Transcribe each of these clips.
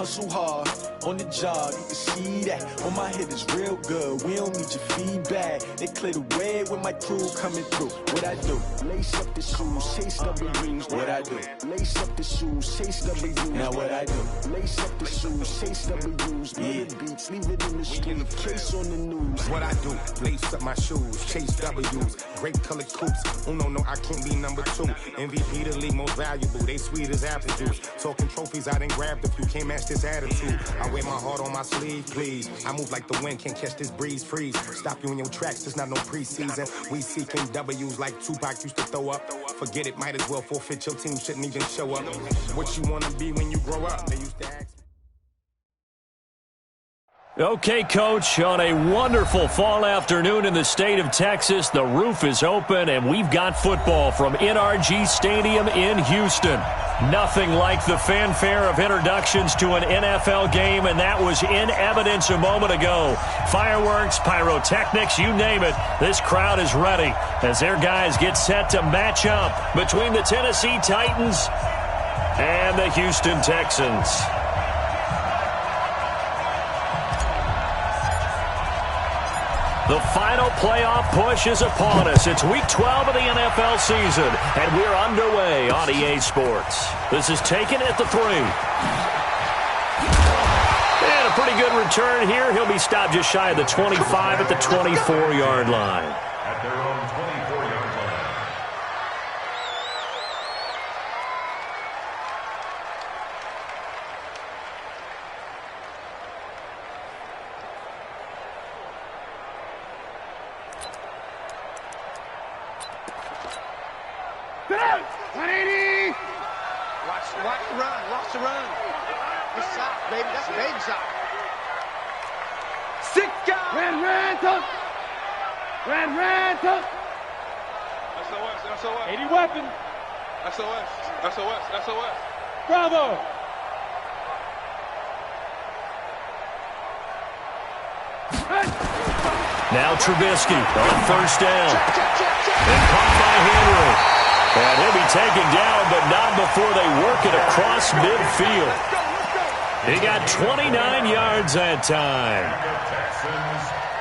Hustle hard on the job, you can see that. On my head is real good, we don't need your feedback. They clear the way with my crew coming through. What I do? Lace up the shoes, chase W's. What I do? Lace up the shoes, chase W's. Now what I do? Lace up the shoes, chase W's. Yeah. Beats, leave it in the street, case on the news. What I do? Lace up my shoes, chase W's. Great colored coops. Oh no, I can't be number 2. MVP the league most valuable. They sweet as apple juice. Talking trophies, I done grabbed a few. Can't match this attitude. I wear my heart on my sleeve, please. I move like the wind, can't catch this breeze, freeze. Stop you in your tracks, there's not no preseason. We seeking W's like Tupac used to throw up. Forget it, might as well forfeit. Your team shouldn't even show up. What you wanna be when you grow up? They used to ask me. Okay, Coach, on a wonderful fall afternoon in the state of Texas, the roof is open, and we've got football from NRG Stadium in Houston. Nothing like the fanfare of introductions to an NFL game, and that was in evidence a moment ago. Fireworks, pyrotechnics, you name it, this crowd is ready as their guys get set to match up between the Tennessee Titans and the Houston Texans. The final playoff push is upon us. It's Week 12 of the NFL season, and we're underway on EA Sports. This is taken at the 3. And a pretty good return here. He'll be stopped just shy of the 25 at the 24-yard line. At their own 24-yard line. Watch the run. It's shot, baby. That's a baby shot. Sick guy. Ran, tuck. SOS. 80 weapon. SOS. Bravo. Now Trubisky on first down. And caught by Henry. And he'll be taken down, but not before they work it across midfield. He got 29 yards that time.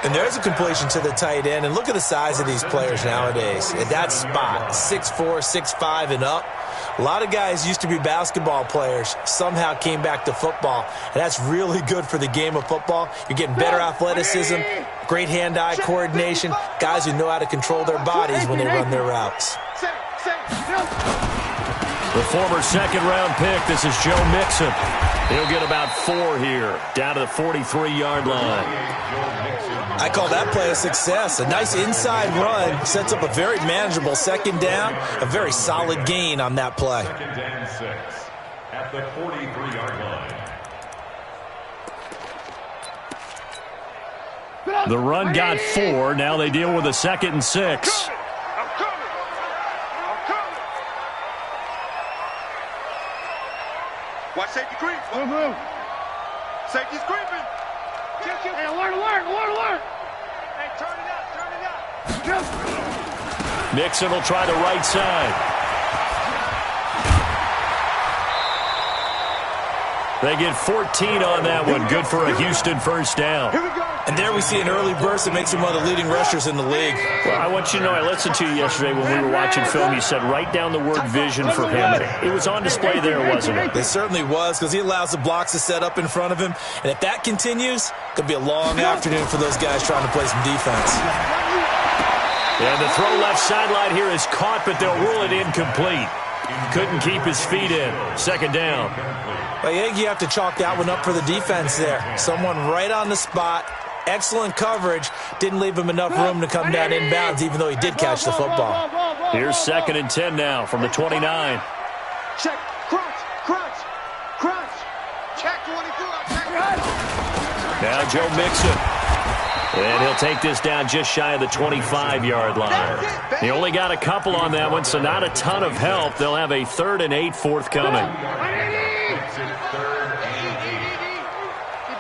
And there's a completion to the tight end. And look at the size of these players nowadays. At that spot, 6'4", 6'5", and up. A lot of guys used to be basketball players, somehow came back to football. And that's really good for the game of football. You're getting better athleticism, great hand-eye coordination, guys who know how to control their bodies when they run their routes. The former second-round pick, this is Joe Mixon. He'll get about 4 here, down to the 43-yard line. I call that play a success. A nice inside run sets up a very manageable second down, a very solid gain on that play. Second and 6 at the 43-yard line. The run got 4. Now they deal with a 2nd and 6. Watch safety creep. Safety's creeping. Hey, alert. Hey, turn it up. Mixon will try the right side. They get 14 on that one. Good for a Houston first down. Here we go. And there we see an early burst that makes him one of the leading rushers in the league. Well, I want you to know, I listened to you yesterday when we were watching film. You said write down the word vision for him. It was on display there, wasn't it? It certainly was, because he allows the blocks to set up in front of him. And if that continues, it could be a long afternoon for those guys trying to play some defense. And the throw left sideline here is caught, but they'll rule it incomplete. Couldn't keep his feet in. Second down. Well, I think you have to chalk that one up for the defense there. Someone right on the spot. Excellent coverage. Didn't leave him enough room to come down inbounds, even though he did catch the football. Here's 2nd and 10 now from the 29. Check. Crunch. Check 22. Now Joe Mixon. And he'll take this down just shy of the 25-yard line. He only got a couple on that one, so not a ton of help. They'll have a 3rd and 8 forthcoming. Keep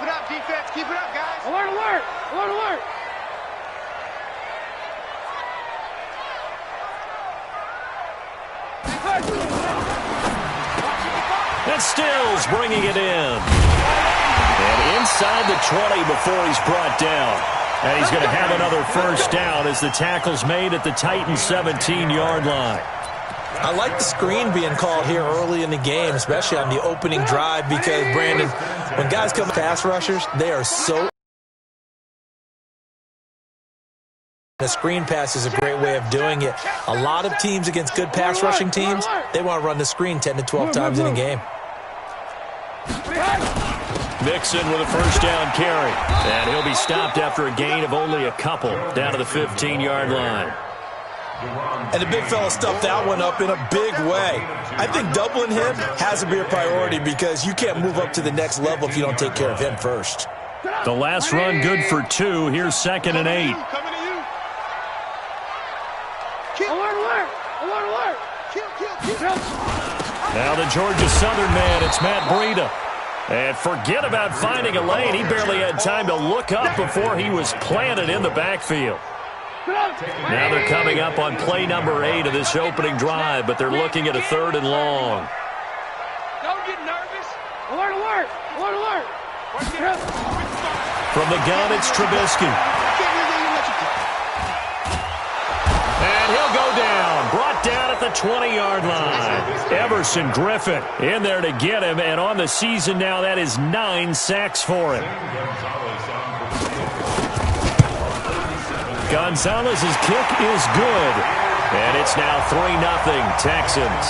it up, defense. Keep it up, guys. Alert. And Stills bringing it in. inside the 20 before he's brought down. And he's going to have another first down as the tackle's made at the Titans' 17-yard line. I like the screen being called here early in the game, especially on the opening drive, because, Brandon, when guys come pass rushers, they are so... The screen pass is a great way of doing it. A lot of teams against good pass rushing teams, they want to run the screen 10 to 12 times in a game. Mixon with a first down carry. And he'll be stopped after a gain of only a couple down to the 15-yard line. And the big fella stuffed that one up in a big way. I think doubling him has to be a priority because you can't move up to the next level if you don't take care of him first. The last run good for 2. Here's 2nd and 8. Now the Georgia Southern man, it's Matt Breida. And forget about finding a lane. He barely had time to look up before he was planted in the backfield. Now they're coming up on play number 8 of this opening drive, but they're looking at a 3rd and long. Don't get nervous. Alert, alert. Alert, alert. From the gun, it's Trubisky. And he'll go down. Brought down at the 20-yard line. Everson Griffin in there to get him, and on the season now, that is 9 sacks for him. Gonzalez's kick is good, and it's now 3-0 Texans.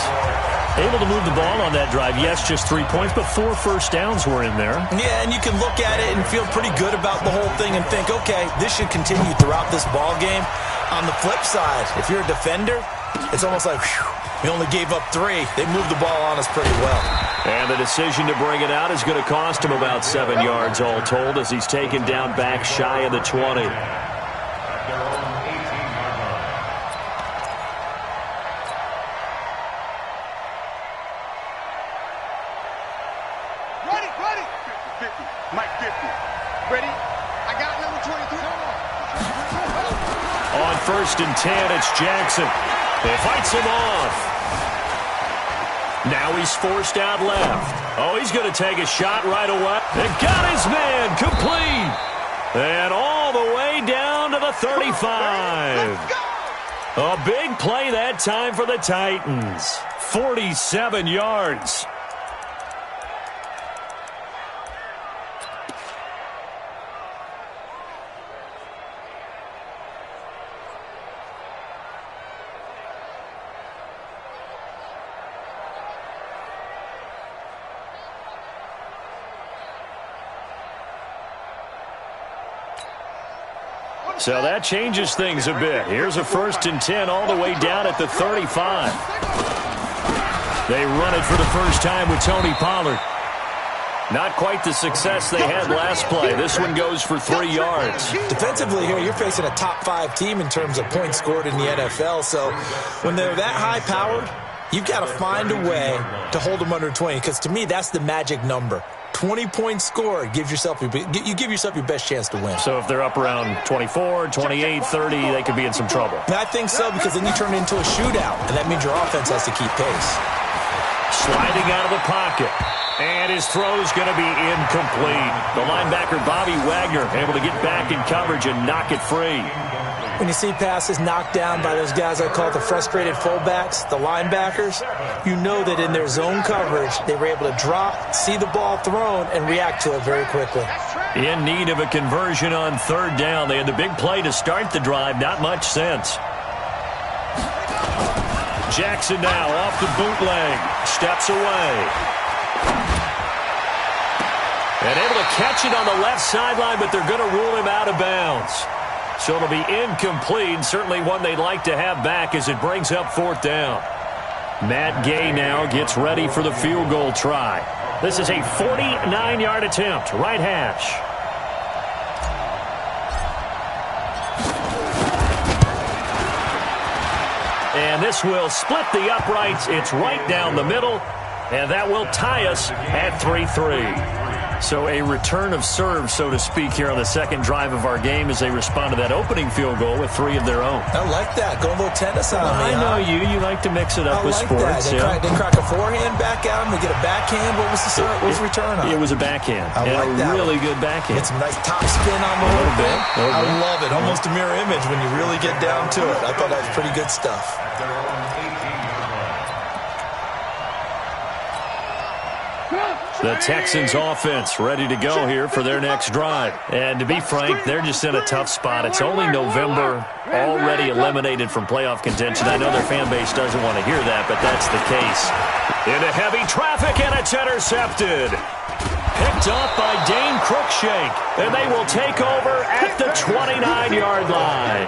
Able to move the ball on that drive. Yes, just 3 points, but 4 first downs were in there. Yeah, and you can look at it and feel pretty good about the whole thing and think, okay, this should continue throughout this ball game. On the flip side, if you're a defender, it's almost like, whew, we only gave up 3. They moved the ball on us pretty well. And the decision to bring it out is going to cost him about 7 yards all told as he's taken down back shy of the 20. On 1st and 10, it's Jackson. He fights him off. Now he's forced out left. Oh, he's going to take a shot right away. And got his man complete. And all the way down to the 35. A big play that time for the Titans. 47 yards. So that changes things a bit. Here's a 1st and 10 all the way down at the 35. They run it for the first time with Tony Pollard. Not quite the success they had last play. This one goes for 3 yards. Defensively here, you're facing a top 5 team in terms of points scored in the NFL. So when they're that high-powered, you've got to find a way to hold them under 20. Because to me, that's the magic number. 20 points scored, you give yourself your best chance to win. So if they're up around 24, 28, 30, they could be in some trouble. I think so, because then you turn it into a shootout, and that means your offense has to keep pace. Sliding out of the pocket. And his throw's going to be incomplete. The linebacker, Bobby Wagner, able to get back in coverage and knock it free. When you see passes knocked down by those guys I call the frustrated fullbacks, the linebackers, you know that in their zone coverage, they were able to drop, see the ball thrown, and react to it very quickly. In need of a conversion on 3rd down. They had the big play to start the drive. Not much sense. Jackson now off the bootleg. Steps away. And able to catch it on the left sideline, but they're going to rule him out of bounds. So it'll be incomplete, certainly one they'd like to have back as it brings up 4th down. Matt Gay now gets ready for the field goal try. This is a 49-yard attempt, right hash. And this will split the uprights. It's right down the middle, and that will tie us at 3-3. So a return of serve, so to speak, here on the second drive of our game as they respond to that opening field goal with 3 of their own. I like that. Go a little tennis on me. I know you. You like to mix it up with sports. They crack a forehand back at him. They get a backhand. What was the serve? What was the return on? It was a backhand. I like that. Really good backhand. Get some nice top spin on the whole thing. I love it. Almost a mirror image when you really get down to it. I thought that was pretty good stuff. The Texans offense ready to go here for their next drive. And to be frank, they're just in a tough spot. It's only November, already eliminated from playoff contention. I know their fan base doesn't want to hear that, but that's the case. Into heavy traffic, and it's intercepted. Picked up by Dane Cruikshank, and they will take over at the 29-yard line.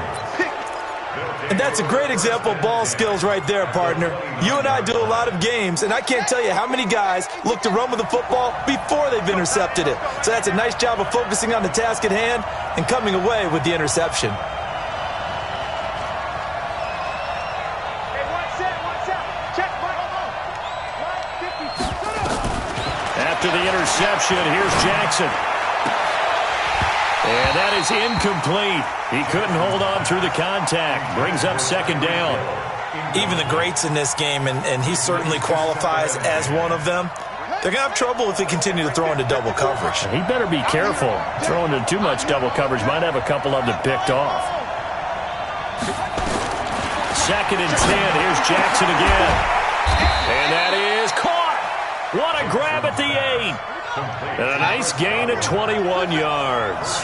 And that's a great example of ball skills right there, partner. You and I do a lot of games, and I can't tell you how many guys look to run with the football before they've intercepted it. So that's a nice job of focusing on the task at hand and coming away with the interception. After the interception, here's Jackson. And that is incomplete. He couldn't hold on through the contact. Brings up second down. Even the greats in this game, and he certainly qualifies as one of them, they're going to have trouble if they continue to throw into double coverage. He better be careful. Throwing into too much double coverage might have a couple of them picked off. Second and 10. Here's Jackson again. And that is caught. What a grab at the 8. And a nice gain of 21 yards.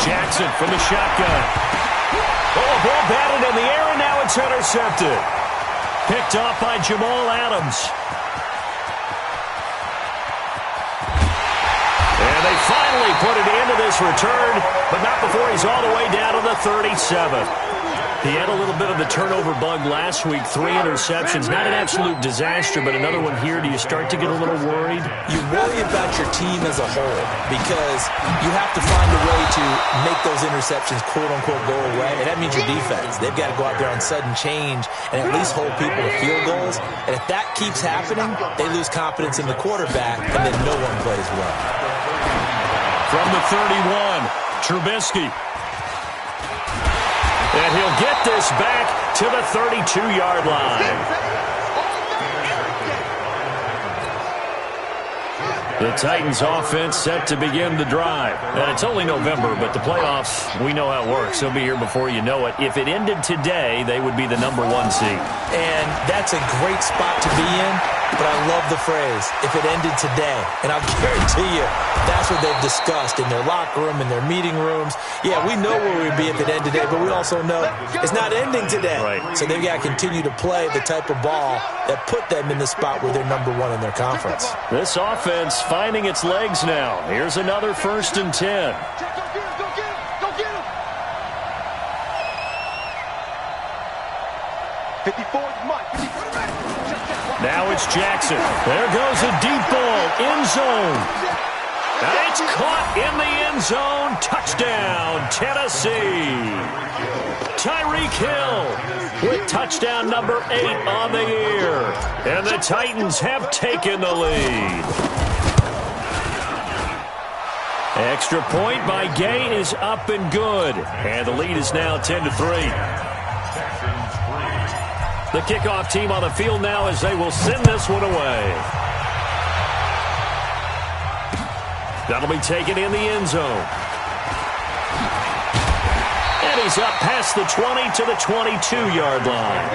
Jackson from the shotgun. Oh, ball batted in the air, and now it's intercepted. Picked off by Jamal Adams. And they finally put it into this return, but not before he's all the way down to the 37. He had a little bit of the turnover bug last week, 3 interceptions. Not an absolute disaster, but another one here. Do you start to get a little worried? You worry about your team as a whole because you have to find a way to make those interceptions, quote-unquote, go away. And that means your defense. They've got to go out there on sudden change and at least hold people to field goals. And if that keeps happening, they lose confidence in the quarterback, and then no one plays well. From the 31, Trubisky. And he'll get this back to the 32-yard line. The Titans offense set to begin the drive. And it's only November, but the playoffs, we know how it works. They'll be here before you know it. If it ended today, they would be the number 1 seed. And that's a great spot to be in, but I love the phrase, if it ended today. And I'll guarantee you, that's what they've discussed in their locker room, in their meeting rooms. Yeah, we know where we'd be if it ended today, but we also know it's not ending today. Right. So they've got to continue to play the type of ball that put them in the spot where they're number 1 in their conference. This offense finding its legs now. Here's another 1st and 10. Now it's Jackson. There goes a deep ball, end zone. And it's caught in the end zone. Touchdown, Tennessee. Tyreek Hill with touchdown number 8 on the year. And the Titans have taken the lead. Extra point by Gay is up and good. And the lead is now 10-3. The kickoff team on the field now as they will send this one away. That'll be taken in the end zone. And he's up past the 20 to the 22-yard line.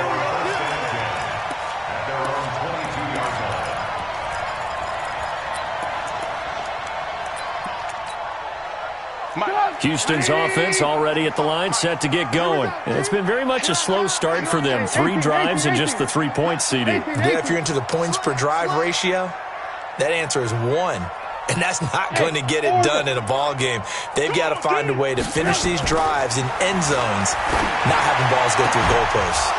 Houston's offense already at the line, set to get going. And it's been very much a slow start for them. 3 drives and just the 3-point seeding. Yeah, if you're into the points per drive ratio, that answer is 1. And that's not going to get it done in a ball game. They've got to find a way to finish these drives in end zones, not having balls go through goalposts.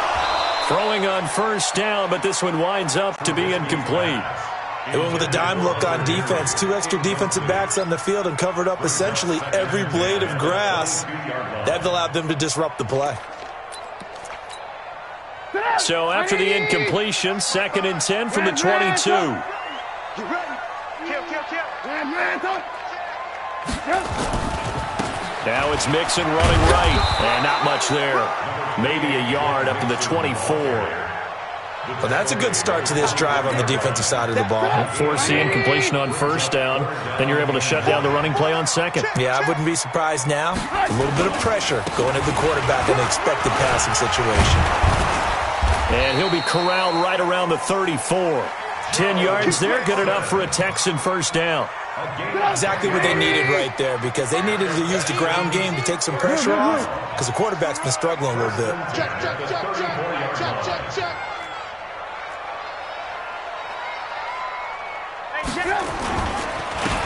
Throwing on 1st down, but this one winds up to be incomplete. They went with a dime look on defense. 2 extra defensive backs on the field and covered up essentially every blade of grass. That allowed them to disrupt the play. So after the incompletion, 2nd and 10 from the 22. Now it's Mixon running right, and not much there. Maybe a yard up to the 24. Well, that's a good start to this drive on the defensive side of the ball. Force the incompletion on 1st down, then you're able to shut down the running play on 2nd. Yeah, I wouldn't be surprised now. A little bit of pressure going at the quarterback in an expected passing situation. And he'll be corralled right around the 34. 10 yards there, good enough for a Texan 1st down. Exactly what they needed right there, because they needed to use the ground game to take some pressure off, because the quarterback's been struggling a little bit. Check.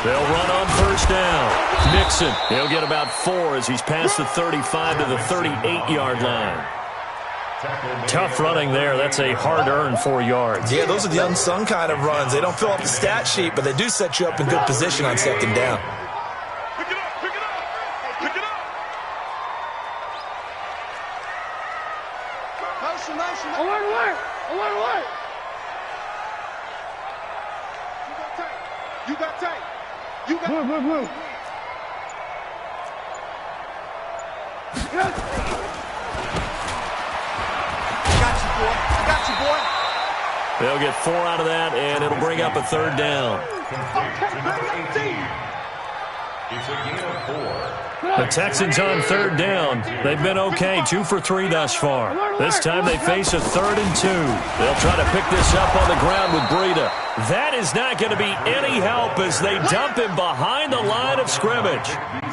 They'll run on 1st down. Mixon, he'll get about 4 as he's past the 35 to the 38-yard line. Tough running there. That's a hard-earned 4 yards. Yeah, those are the unsung kind of runs. They don't fill up the stat sheet, but they do set you up in good position on 2nd down. Pick it up. Motion. Alert. You got tight. Move. Got you, boy. They'll get 4 out of that, and it'll bring up a 3rd down. It's a gain of 4. The Texans on 3rd down. They've been okay, 2 for 3 thus far. This time they face a 3rd and 2. They'll try to pick this up on the ground with Breida. That is not going to be any help as they dump him behind the line of scrimmage.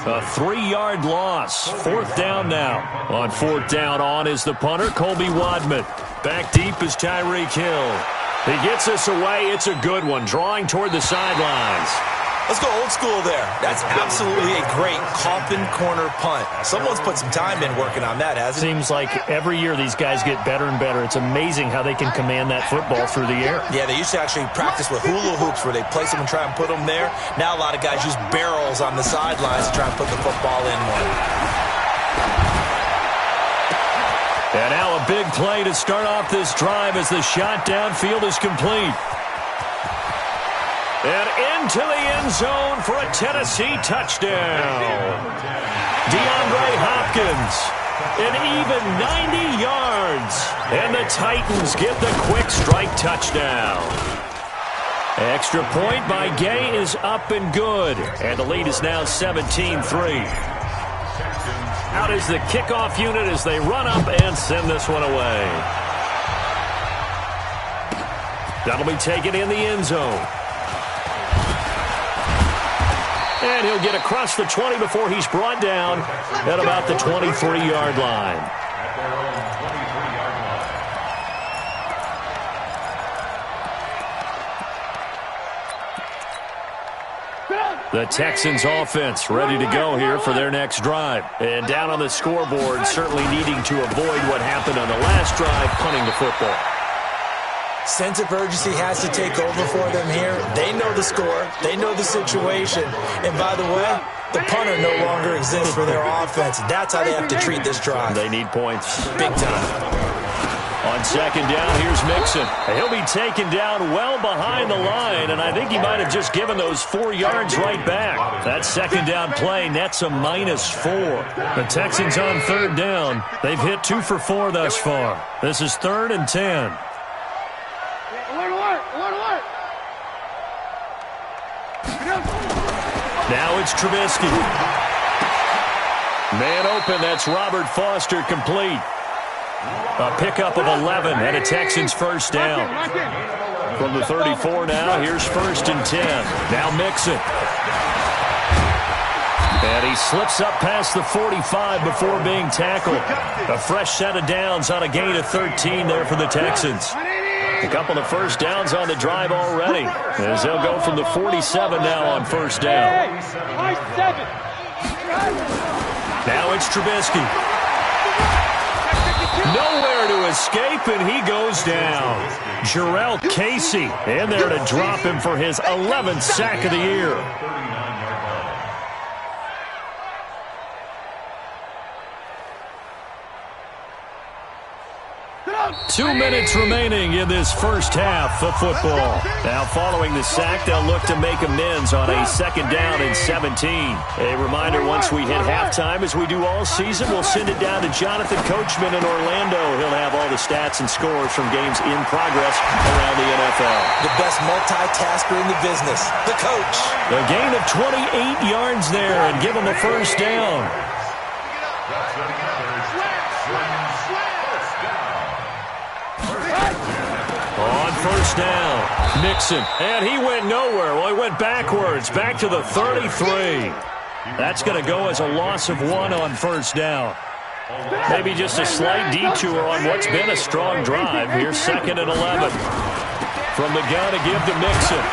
A 3-yard loss. 4th down now. On 4th down, on is the punter, Colby Wadman. Back deep is Tyreek Hill. He gets us away. It's a good one, drawing toward the sidelines. Let's go old school there. That's absolutely a great coffin corner punt. Someone's put some time in working on that, hasn't it? Seems like every year these guys get better and better. It's amazing how they can command that football through the air. Yeah, they used to actually practice with hula hoops where they place them and try and put them there. Now a lot of guys use barrels on the sidelines to try and put the football in one. And now a big play to start off this drive as the shot downfield is complete. And into the end zone for a Tennessee touchdown. DeAndre Hopkins, an even 90 yards. And the Titans get the quick strike touchdown. Extra point by Gay is up and good. And the lead is now 17-3. Out is the kickoff unit as they run up and send this one away. That'll be taken in the end zone. And he'll get across the 20 before he's brought down at about the 23-yard line. The Texans offense ready to go here for their next drive. And down on the scoreboard, certainly needing to avoid what happened on the last drive, punting the football. Sense of urgency has to take over for them here. They know the score. They know the situation. And by the way, the punter no longer exists for their offense. That's how they have to treat this drive. They need points. Big time. On 2nd down, here's Mixon. He'll be taken down well behind the line, and I think he might have just given those 4 yards right back. That 2nd down play nets a -4. The Texans on 3rd down. They've hit 2 for 4 thus far. This is 3rd and 10. Now it's Trubisky. Man open, that's Robert Foster, complete. A pickup of 11 and a Texans 1st down. From the 34 now, here's 1st and 10. Now Mixon. And he slips up past the 45 before being tackled. A fresh set of downs on a gain of 13 there for the Texans. A couple of 1st downs on the drive already, as they'll go from the 47 now on 1st down. Now it's Trubisky. Nowhere to escape, and he goes down. Jarrell Casey in there to drop him for his 11th sack of the year. 2 minutes remaining in this first half of football. Now following the sack, they'll look to make amends on a 2nd down and 17. A reminder, once we hit halftime, as we do all season, we'll send it down to Jonathan Coachman in Orlando. He'll have all the stats and scores from games in progress around the NFL. The best multitasker in the business, the coach. A gain of 28 yards there and give him a first down. On first down, Mixon, and he went nowhere. Well, he went backwards, back to the 33. That's going to go as a loss of 1 on first down. Maybe just a slight detour on what's been a strong drive. Here's 2nd and 11. From the gun to give to Mixon.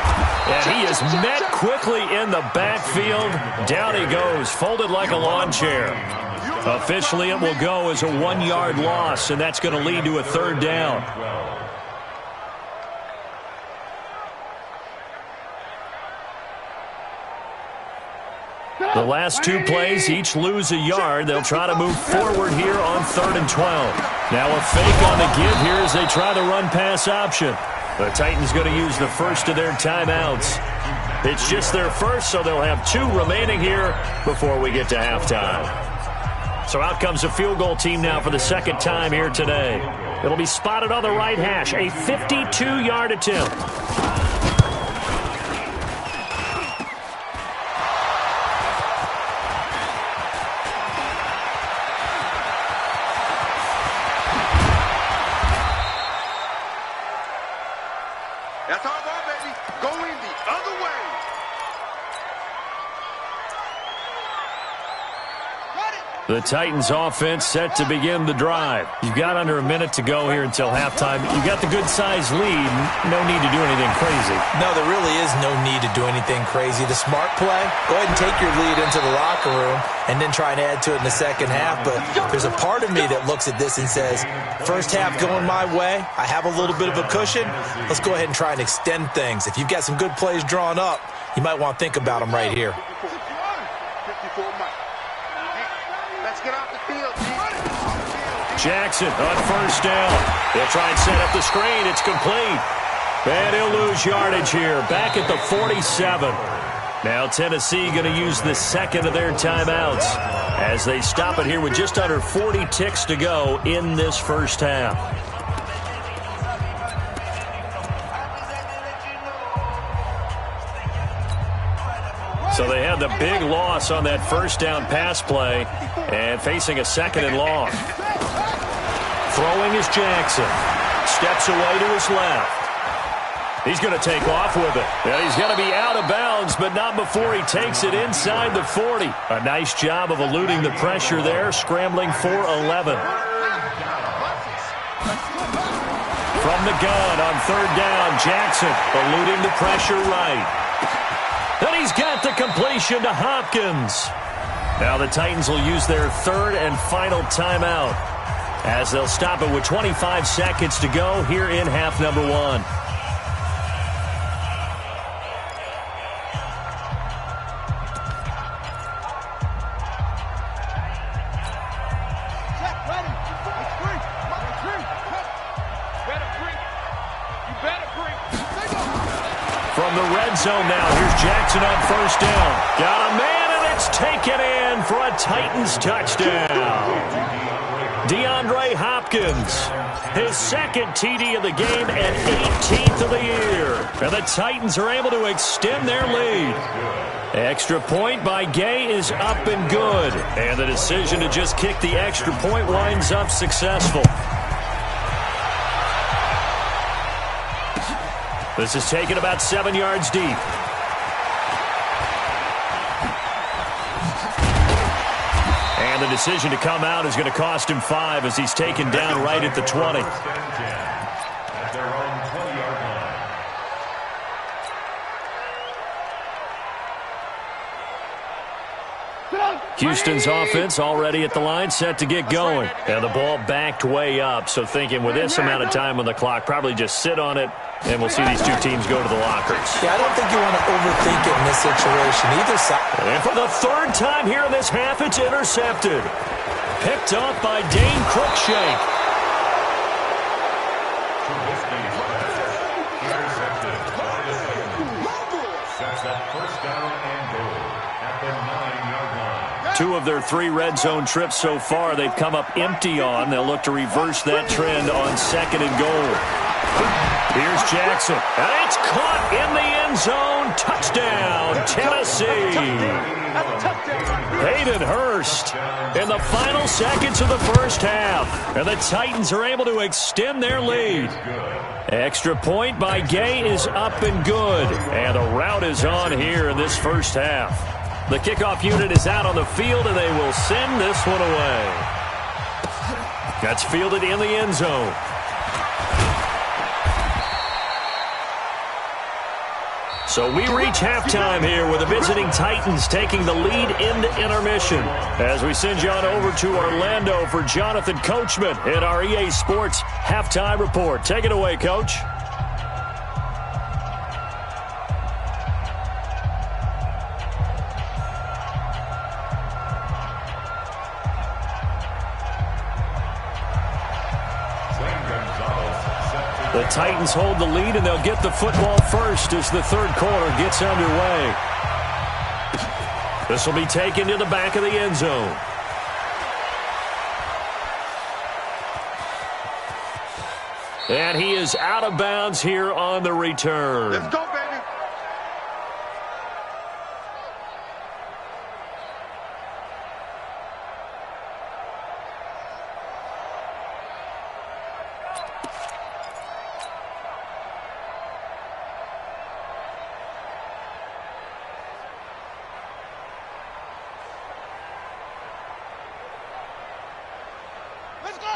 And he is met quickly in the backfield. Down he goes, folded like a lawn chair. Officially, it will go as a 1-yard loss, and that's going to lead to a 3rd down. The last 2 plays, each lose a yard. They'll try to move forward here on 3rd and 12. Now a fake on the give here as they try the run-pass option. The Titans going to use the first of their timeouts. It's just their first, so they'll have 2 remaining here before we get to halftime. So out comes a field goal team now for the 2nd time here today. It'll be spotted on the right hash, a 52-yard attempt. That's our ball, baby. Going the other way. The Titans offense set to begin the drive. You've got under a minute to go here until halftime. You've got the good-sized lead. No need to do anything crazy. No, there really is no need to do anything crazy. The smart play, go ahead and take your lead into the locker room and then try and add to it in the second half. But there's a part of me that looks at this and says, first half going my way, I have a little bit of a cushion. Let's go ahead and try and extend things. If you've got some good plays drawn up, you might want to think about them right here. 54 Mike. Let's get off the field, Jackson on first down. They'll try and set up the screen. It's complete. And he'll lose yardage here. Back at the 47. Now Tennessee going to use the 2nd of their timeouts as they stop it here with just under 40 ticks to go in this first half. So they had the big loss on that first down pass play and facing a 2nd and long. Throwing is Jackson. Steps away to his left. He's going to take off with it. And he's going to be out of bounds, but not before he takes it inside the 40. A nice job of eluding the pressure there, scrambling for 11. From the gun on 3rd down, Jackson eluding the pressure right. And he's got the completion to Hopkins. Now the Titans will use their 3rd and final timeout as they'll stop it with 25 seconds to go here in half number 1. From the red zone now, here's Jackson on first down. Got a man, and it's taken in for a Titans touchdown. DeAndre Hopkins, his 2nd TD of the game and 18th of the year. And the Titans are able to extend their lead. Extra point by Gay is up and good. And the decision to just kick the extra point winds up successful. This is taken about 7 yards deep. And the decision to come out is going to cost him 5 as he's taken down right at the 20. At their own 20-yard line. Houston's offense already at the line, set to get going. And the ball backed way up, so thinking with this amount of time on the clock, probably just sit on it, and we'll see these 2 teams go to the lockers. Yeah, I don't think you want to overthink it in this situation. Either side. And for the 3rd time here in this half, it's intercepted. Picked up by Dane Cruikshank. 2 of their 3 red zone trips so far they've come up empty on. They'll look to reverse that trend on 2nd and goal. Here's Jackson, and it's caught in the end zone. Touchdown, Tennessee. Hayden Hurst in the final seconds of the first half, and the Titans are able to extend their lead. Extra point by Gay is up and good, and the route is on here in this first half. The kickoff unit is out on the field, and they will send this one away. That's fielded in the end zone. So we reach halftime here with the visiting Titans taking the lead into intermission. As we send you on over to Orlando for Jonathan Coachman in our EA Sports Halftime Report. Take it away, Coach. The Titans hold the lead, and they'll get the football first as the third quarter gets underway. This will be taken to the back of the end zone. And he is out of bounds here on the return. Let's go, baby.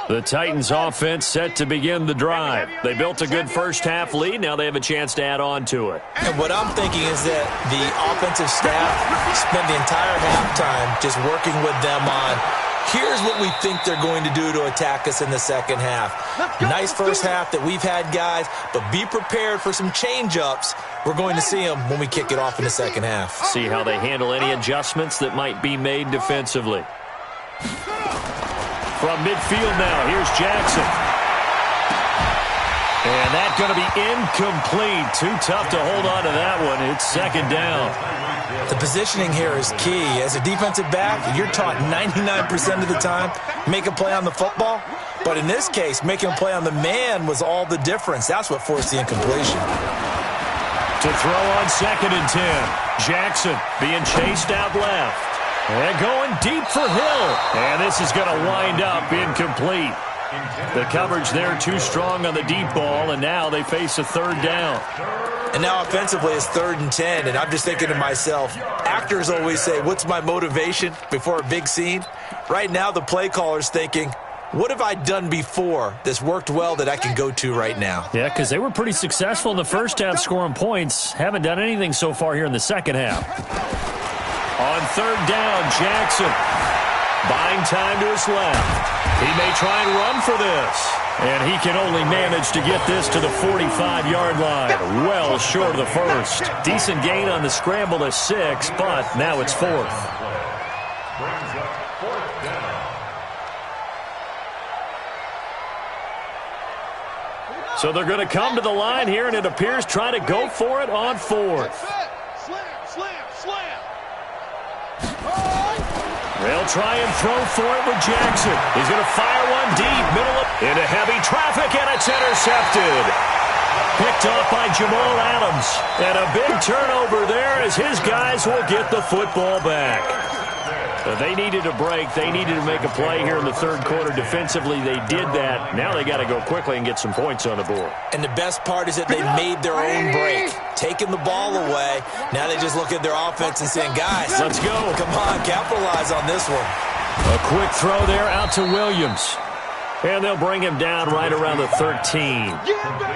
The Titans offense set to begin the drive. They built a good first half lead. Now they have a chance to add on to it. And what I'm thinking is that the offensive staff spent the entire halftime just working with them on, here's what we think they're going to do to attack us in the second half. Nice first half that we've had, guys, but be prepared for some change-ups. We're going to see them when we kick it off in the second half. See how they handle any adjustments that might be made defensively. From midfield now, here's Jackson. And that's going to be incomplete. Too tough to hold on to that one. It's second down. The positioning here is key. As a defensive back, you're taught 99% of the time, make a play on the football. But in this case, making a play on the man was all the difference. That's what forced the incompletion. To throw on 2nd and 10. Jackson being chased out left. And going deep for Hill. And this is going to wind up incomplete. The coverage there too strong on the deep ball, and now they face a third down. And now offensively it's 3rd and 10, and I'm just thinking to myself, actors always say, what's my motivation before a big scene? Right now the play caller's thinking, what have I done before that's worked well that I can go to right now? Yeah, because they were pretty successful in the first half scoring points. Haven't done anything so far here in the second half. On 3rd down, Jackson buying time to his left. He may try and run for this. And he can only manage to get this to the 45-yard line. Well short of the first. Decent gain on the scramble to 6, but now it's 4th. So they're going to come to the line here, and it appears trying to go for it on 4th. They'll try and throw for it with Jackson. He's going to fire one deep, middle of, into heavy traffic, and it's intercepted. Picked off by Jamal Adams. And a big turnover there as his guys will get the football back. They needed a break. They needed to make a play here in the third quarter. Defensively, they did that. Now they got to go quickly and get some points on the board. And the best part is that they made their own break. Taking the ball away. Now they just look at their offense and saying, guys, let's go. Come on, capitalize on this one. A quick throw there out to Williams. And they'll bring him down right around the 13.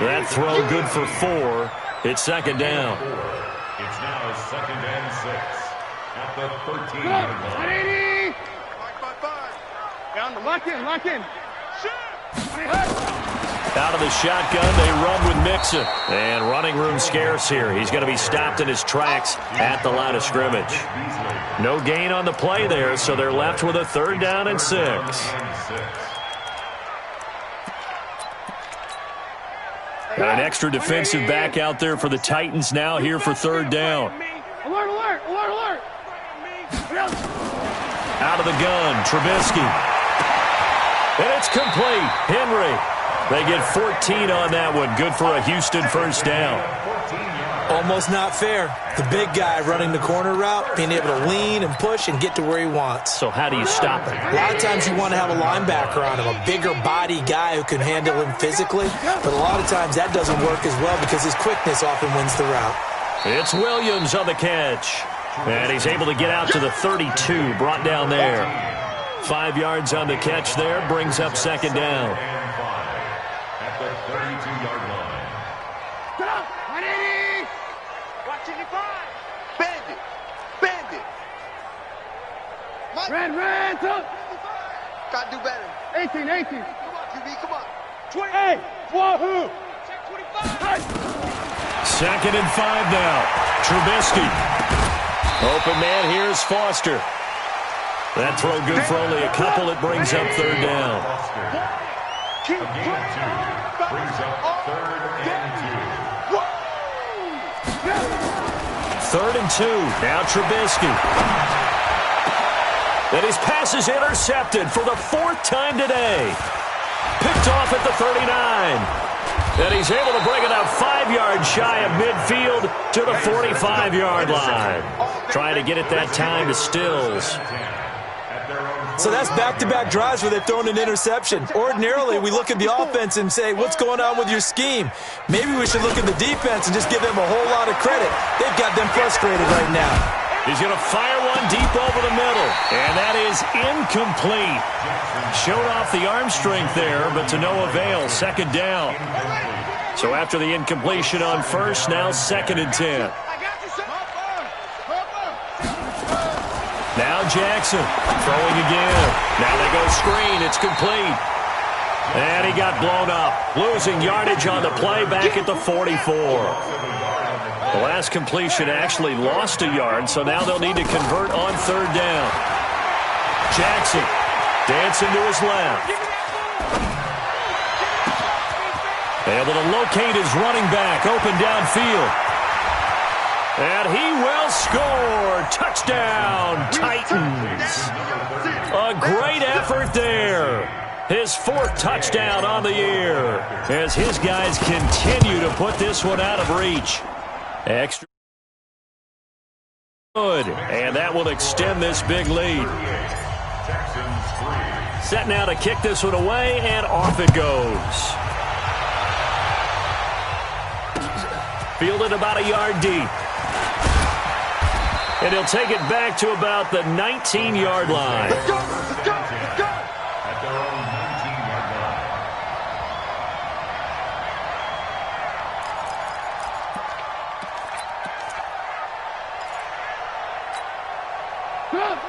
That throw good for 4. It's second down. It's now 2nd and 6 at the 13-yard line. Lock in. Out of the shotgun, they run with Mixon. And running room scarce here. He's going to be stopped in his tracks at the line of scrimmage. No gain on the play there, so they're left with a 3rd down and 6. An extra defensive back out there for the Titans now here for 3rd down. Alert! Out of the gun, Trubisky. And it's complete. Henry. They get 14 on that one. Good for a Houston first down. Almost not fair. The big guy running the corner route, being able to lean and push and get to where he wants. So how do you stop it? A lot of times you want to have a linebacker on him, a bigger body guy who can handle him physically. But a lot of times that doesn't work as well because his quickness often wins the route. It's Williams on the catch. And he's able to get out to the 32, brought down there. 5 yards on the catch there, brings up second down. At the 32-yard line. Bandit. Bandit. Red, up. Gotta do better. 18. Come on, QB, come on. 28. Wahoo. Check 25. Second and 5 now. Trubisky. Open man, here's Foster. That throw good for only a couple. It brings up third down. Keep A gain of 2 brings up 3rd and 2. 3rd and 2. Now Trubisky. And his pass is intercepted for the 4th time today. Picked off at the 39. And he's able to bring it up 5 yards shy of midfield to the 45-yard line. Trying to get it that time to Stills. So that's back-to-back drives where they've thrown an interception. Ordinarily, we look at the offense and say, what's going on with your scheme? Maybe we should look at the defense and just give them a whole lot of credit. They've got them frustrated right now. He's going to fire one deep over the middle. And that is incomplete. Showed off the arm strength there, but to no avail. Second down. So after the incompletion on first, now 2nd and 10. Now Jackson throwing again. Now they go screen. It's complete. And he got blown up. Losing yardage on the play back at the 44. The last completion actually lost a yard, so now they'll need to convert on 3rd down. Jackson dancing to his left. Able to locate his running back open downfield. And he will score. Touchdown, Titans. A great effort there. His 4th touchdown on the year as his guys continue to put this one out of reach. Extra good. And that will extend this big lead. Set now to kick this one away, and off it goes. Fielded about a yard deep. And he'll take it back to about the 19-yard line. Let's go, let's go, let's go. At their own 19-yard line.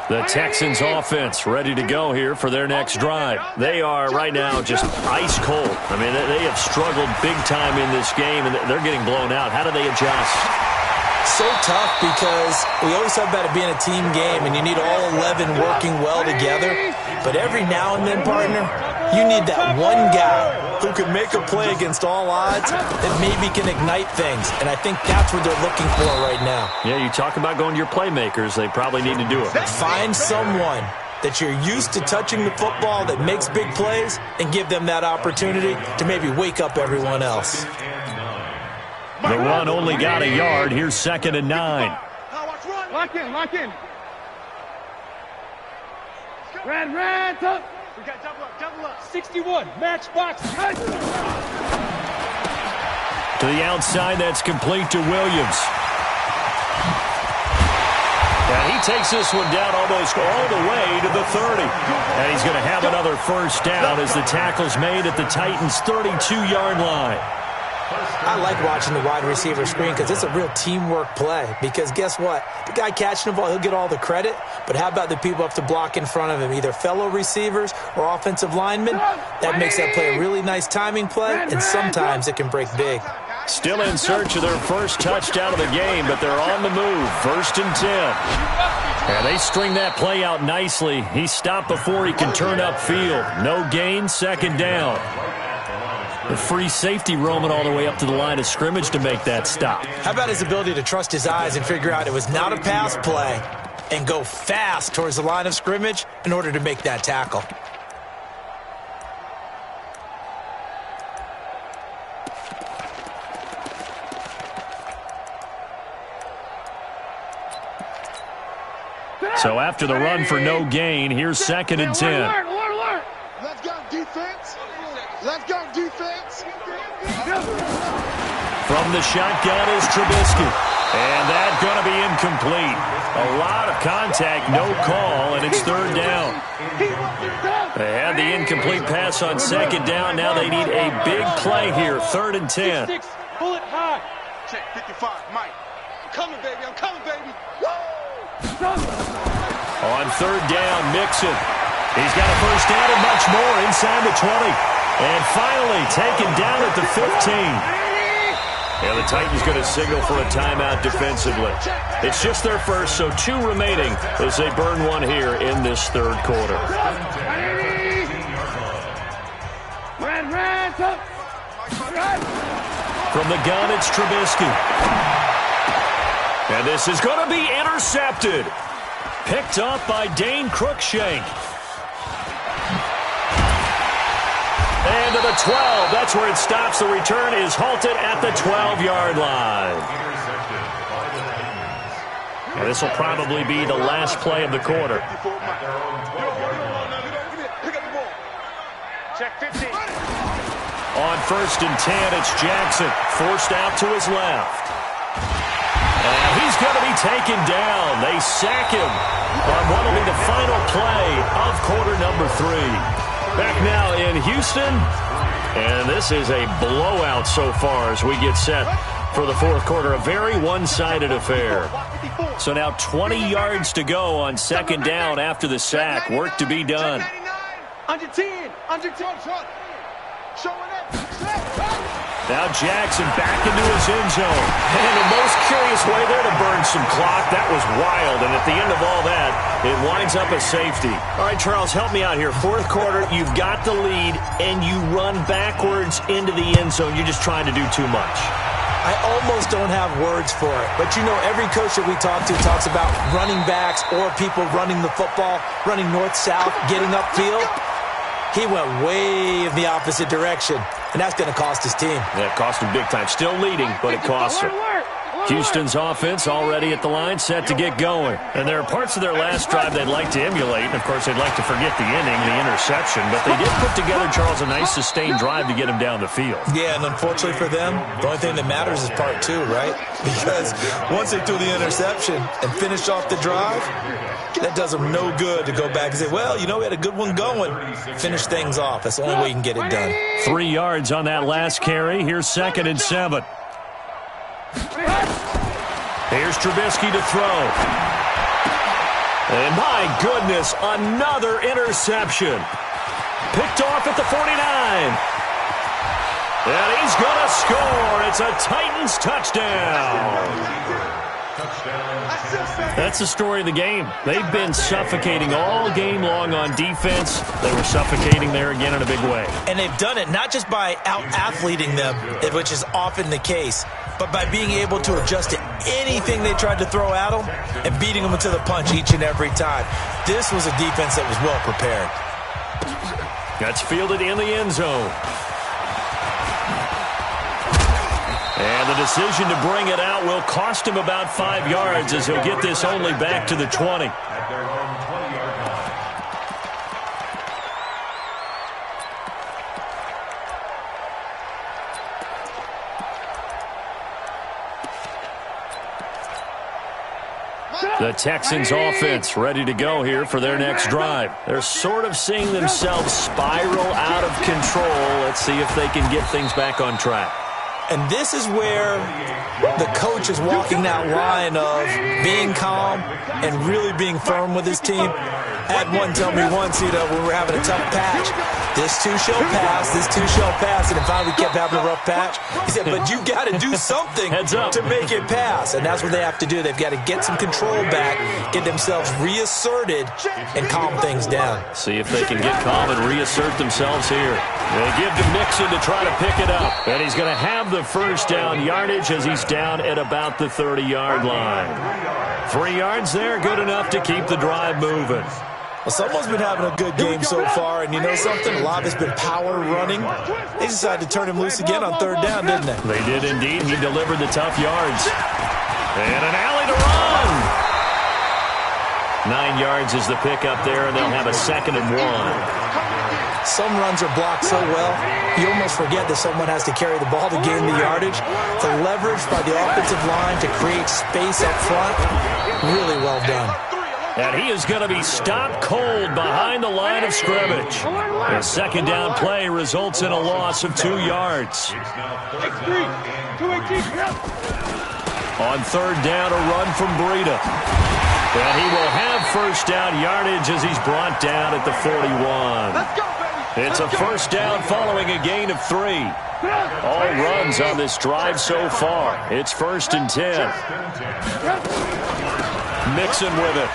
The Texans offense ready to go here for their next drive. They are right now just ice cold. I mean, they have struggled big time in this game, and they're getting blown out. How do they adjust? So tough because we always talk about it being a team game and you need all 11 working well together. But every now and then, partner, you need that one guy who can make a play against all odds that maybe can ignite things. And I think that's what they're looking for right now. Yeah, you talk about going to your playmakers. They probably need to do it. Find someone that you're used to touching the football that makes big plays and give them that opportunity to maybe wake up everyone else. The run only got a yard. Here's 2nd and 9. Lock in. Red, up. We got double up. 61, matchbox. To the outside, that's complete to Williams. And he takes this one down almost all the way to the 30. And he's going to have another first down as the tackle's made at the Titans' 32-yard line. I like watching the wide receiver screen because it's a real teamwork play. Because guess what? The guy catching the ball, he'll get all the credit. But how about the people up to block in front of him, either fellow receivers or offensive linemen? That makes that play a really nice timing play, and sometimes it can break big. Still in search of their first touchdown of the game, but they're on the move. 1st and 10. And they string that play out nicely. He stopped before he can turn upfield. No gain, 2nd down. The free safety roaming all the way up to the line of scrimmage to make that stop. How about his ability to trust his eyes and figure out it was not a pass play? and go fast towards the line of scrimmage in order to make that tackle. So after the run for no gain, here's 2nd and 10. Let's go defense. Let's go defense. From the shotgun is Trubisky. And that's going to be incomplete. A lot of contact, no call, and it's 3rd down. They had the incomplete pass on 2nd down. Now they need a big play here, 3rd and 10. Pull it high. Check 55, Mike. I'm coming, baby. I'm coming, baby. On 3rd down, Mixon. He's got a first down and much more inside the 20. And finally taken down at the 15. Yeah, the Titans going to signal for a timeout defensively. It's just their first, so 2 remaining as they burn one here in this 3rd quarter. From the gun, it's Trubisky. And this is going to be intercepted. Picked up by Dane Cruikshank. And to the 12. That's where it stops. The return is halted at the 12-yard line. And this will probably be the last play of the quarter. Check 15. On 1st and 10, it's Jackson. Forced out to his left. And he's going to be taken down. They sack him on what will be the final play of quarter number 3. Back now in Houston, and this is a blowout so far as we get set for the 4th quarter. A very one-sided affair. So now 20 yards to go on 2nd down after the sack. Work to be done. Under 10. Under 10. Showing up. Now Jackson back into his end zone. And the most curious way there to burn some clock. That was wild. And at the end of all that, it winds up a safety. All right, Charles, help me out here. 4th quarter, you've got the lead, and you run backwards into the end zone. You're just trying to do too much. I almost don't have words for it. But, you know, every coach that we talk to talks about running backs or people running the football, running north-south, getting upfield. He went way in the opposite direction, and that's going to cost his team. Yeah, it cost him big time. Still leading, but it cost him. Houston's offense already at the line, set to get going. And there are parts of their last drive they'd like to emulate. And, of course, they'd like to forget the inning, the interception. But they did put together, Charles, a nice sustained drive to get him down the field. Yeah, and unfortunately for them, the only thing that matters is part 2, right? Because once they threw the interception and finished off the drive, that does them no good to go back and say, well, you know, we had a good one going. Finish things off. That's the only way you can get it done. 3 yards on that last carry. Here's 2nd and 7. Here's Trubisky to throw. And my goodness, another interception. Picked off at the 49. And he's going to score. It's a Titans touchdown. That's the story of the game. They've been suffocating all game long on defense. They were suffocating there again in a big way. And they've done it not just by out-athleting them, which is often the case, but by being able to adjust to anything they tried to throw at them and beating them to the punch each and every time. This was a defense that was well prepared. That's fielded in the end zone. And the decision to bring it out will cost him about 5 yards as he'll get this only back to the 20. The Texans offense ready to go here for their next drive. They're sort of seeing themselves spiral out of control. Let's see if they can get things back on track. And this is where the coach is walking that line of being calm and really being firm with his team. I had one tell me once, when we were having a tough patch, this too shall pass, this too shall pass, and then finally we kept having a rough patch. He said, but you got to do something to make it pass, and that's what they have to do. They've got to get some control back, get themselves reasserted, and calm things down. See if they can get calm and reassert themselves here. They give to Mixon to try to pick it up, and he's going to have the first down yardage as he's down at about the 30-yard line. 3 yards there, good enough to keep the drive moving. Well, someone's been having a good game so far, and you know something? A lot of it's been power running. They decided to turn him loose again on 3rd down, didn't they? They did indeed. He delivered the tough yards. And an alley to run. 9 yards is the pickup there, and they'll have a 2nd and 1. Some runs are blocked so well, you almost forget that someone has to carry the ball to gain the yardage. The leverage by the offensive line to create space up front, really well done. And he is going to be stopped cold behind the line of scrimmage. The 2nd down play results in a loss of 2 yards. On 3rd down, a run from Breida. And he will have 1st down yardage as he's brought down at the 41. It's a 1st down following a gain of 3. All runs on this drive so far. It's 1st and 10. Mixon with it.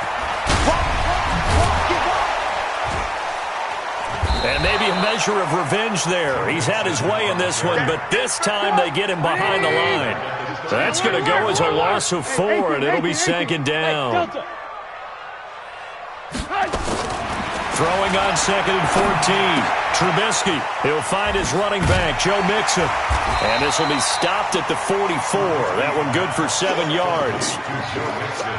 And maybe a measure of revenge there. He's had his way in this one, but this time they get him behind the line. That's going to go as a loss of 4, and it'll be 2nd down. Throwing on 2nd and 14. Trubisky, he'll find his running back, Joe Mixon. And this will be stopped at the 44. That one good for 7 yards.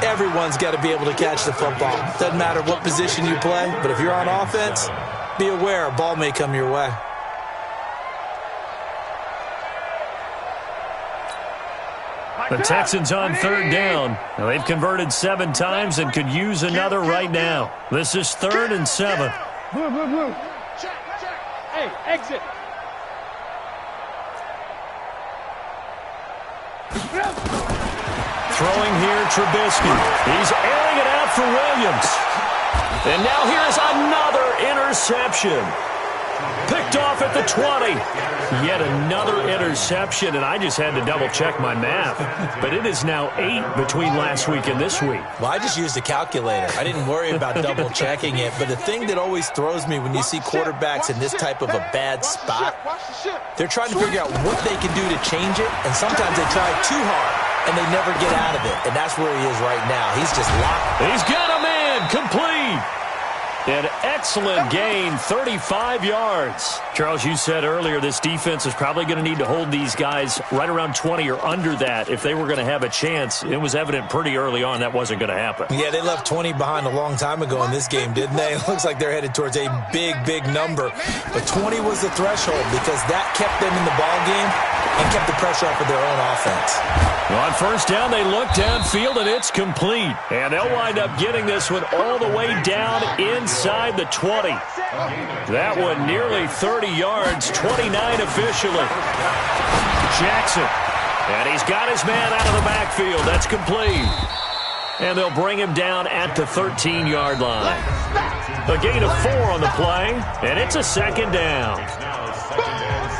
Everyone's got to be able to catch the football. Doesn't matter what position you play, but if you're on offense, be aware a ball may come your way. The Texans on 3rd down. Now, they've converted 7 times and could use another right now. This is 3rd and 7. Blue. Check. Hey, exit. Throwing here, Trubisky. He's airing it out for Williams. And now here's another interception. Picked off at the 20. Yet another interception, and I just had to double-check my math. But it is now 8 between last week and this week. Well, I just used a calculator. I didn't worry about double-checking it. But the thing that always throws me when you see quarterbacks in this type of a bad spot, they're trying to figure out what they can do to change it, and sometimes they try too hard, and they never get out of it. And that's where he is right now. He's just locked. He's got a man complete. An excellent gain, 35 yards. Charles, you said earlier this defense is probably going to need to hold these guys right around 20 or under that if they were going to have a chance. It was evident pretty early on that wasn't going to happen. Yeah, they left 20 behind a long time ago in this game, didn't they? It looks like they're headed towards a big number. But 20 was the threshold because that kept them in the ball game and kept the pressure off of their own offense. Well, on 1st down, they look downfield, and it's complete. And they'll wind up getting this one all the way down inside the 20. That one nearly 30 yards, 29 officially. Jackson, and he's got his man out of the backfield. That's complete. And they'll bring him down at the 13-yard line. A gain of 4 on the play, and it's a 2nd down.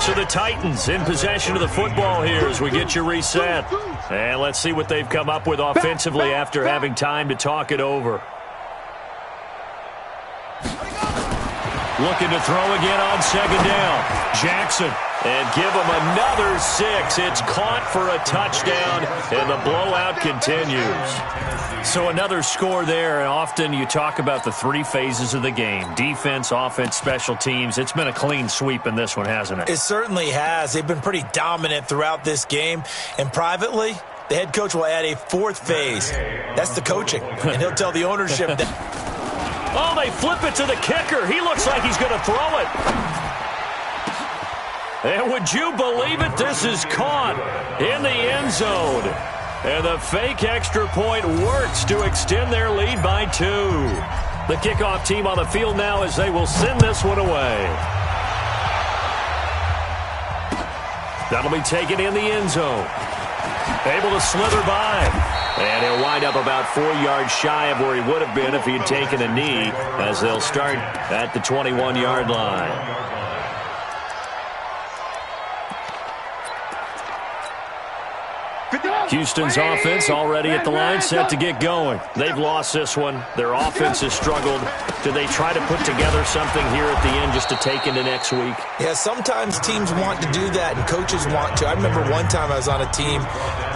So the Titans in possession of the football here as we get you reset. And let's see what they've come up with offensively after having time to talk it over. Looking to throw again on 2nd down. Jackson. And give him another 6. It's caught for a touchdown, and the blowout continues. So another score there, and often you talk about the 3 phases of the game. Defense, offense, special teams. It's been a clean sweep in this one, hasn't it? It certainly has. They've been pretty dominant throughout this game. And privately, the head coach will add a 4th phase. That's the coaching. And he'll tell the ownership that. Oh, they flip it to the kicker. He looks like he's going to throw it. And would you believe it? This is caught in the end zone. And the fake extra point works to extend their lead by 2. The kickoff team on the field now as they will send this one away. That'll be taken in the end zone. Able to slither by. And he'll wind up about 4 yards shy of where he would have been if he had taken a knee, as they'll start at the 21-yard line. Houston's offense already at the line, set to get going. They've lost this one. Their offense has struggled. Do they try to put together something here at the end just to take into next week? Yeah, sometimes teams want to do that and coaches want to. I remember one time I was on a team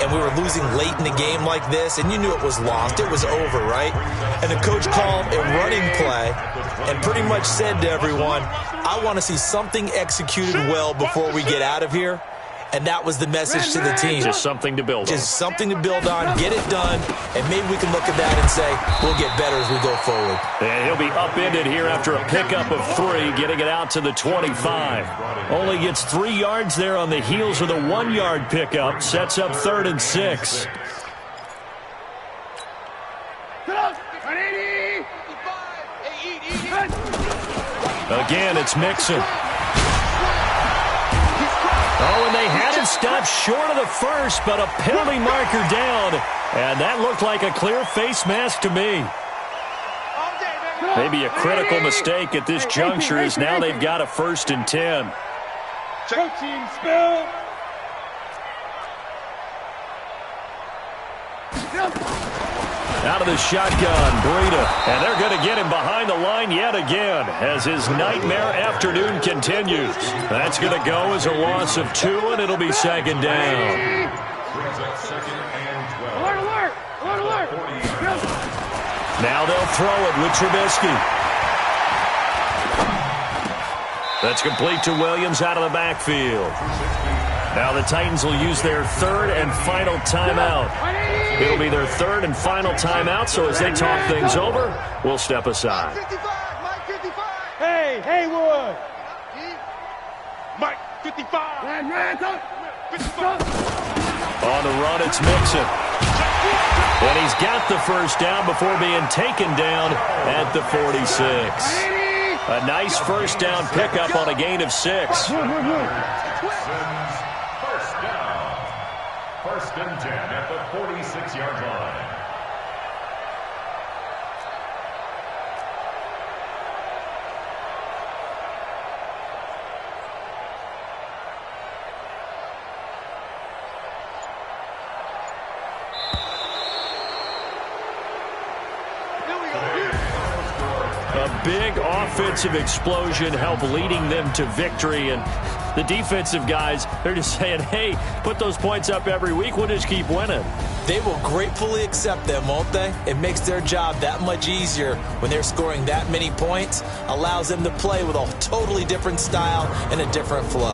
and we were losing late in the game like this, and you knew it was lost. It was over, right? And the coach called a running play and pretty much said to everyone, I want to see something executed well before we get out of here. And that was the message to the team. Just something to build on. Just something to build on, get it done, and maybe we can look at that and say, we'll get better as we go forward. And he'll be upended here after a pickup of 3, getting it out to the 25. Only gets 3 yards there on the heels of the 1-yard pickup. Sets up 3rd and 6. Again, it's Mixon. Oh, and they had him stopped short of the first, but a penalty marker down. And that looked like a clear face mask to me. Maybe a critical mistake at this juncture as now they've got a 1st and 10. Coaching spell. Out of the shotgun, Breida. And they're going to get him behind the line yet again as his nightmare afternoon continues. That's going to go as a loss of 2, and it'll be 2nd down. Alert, alert, alert, alert. Now they'll throw it with Trubisky. That's complete to Williams out of the backfield. Now the Titans will use their 3rd and final timeout. It'll be their 3rd and final timeout, so as they talk things over, we'll step aside. Hey, Haywood. Mike 55. On the run, it's Mixon. And he's got the 1st down before being taken down at the 46. A nice 1st down pickup on a gain of 6. 1st and 10 at the 46-yard line. A big offensive explosion helped leading them to victory, and the defensive guys, they're just saying, hey, put those points up every week, we'll just keep winning. They will gratefully accept them, won't they? It makes their job that much easier when they're scoring that many points, allows them to play with a totally different style and a different flow.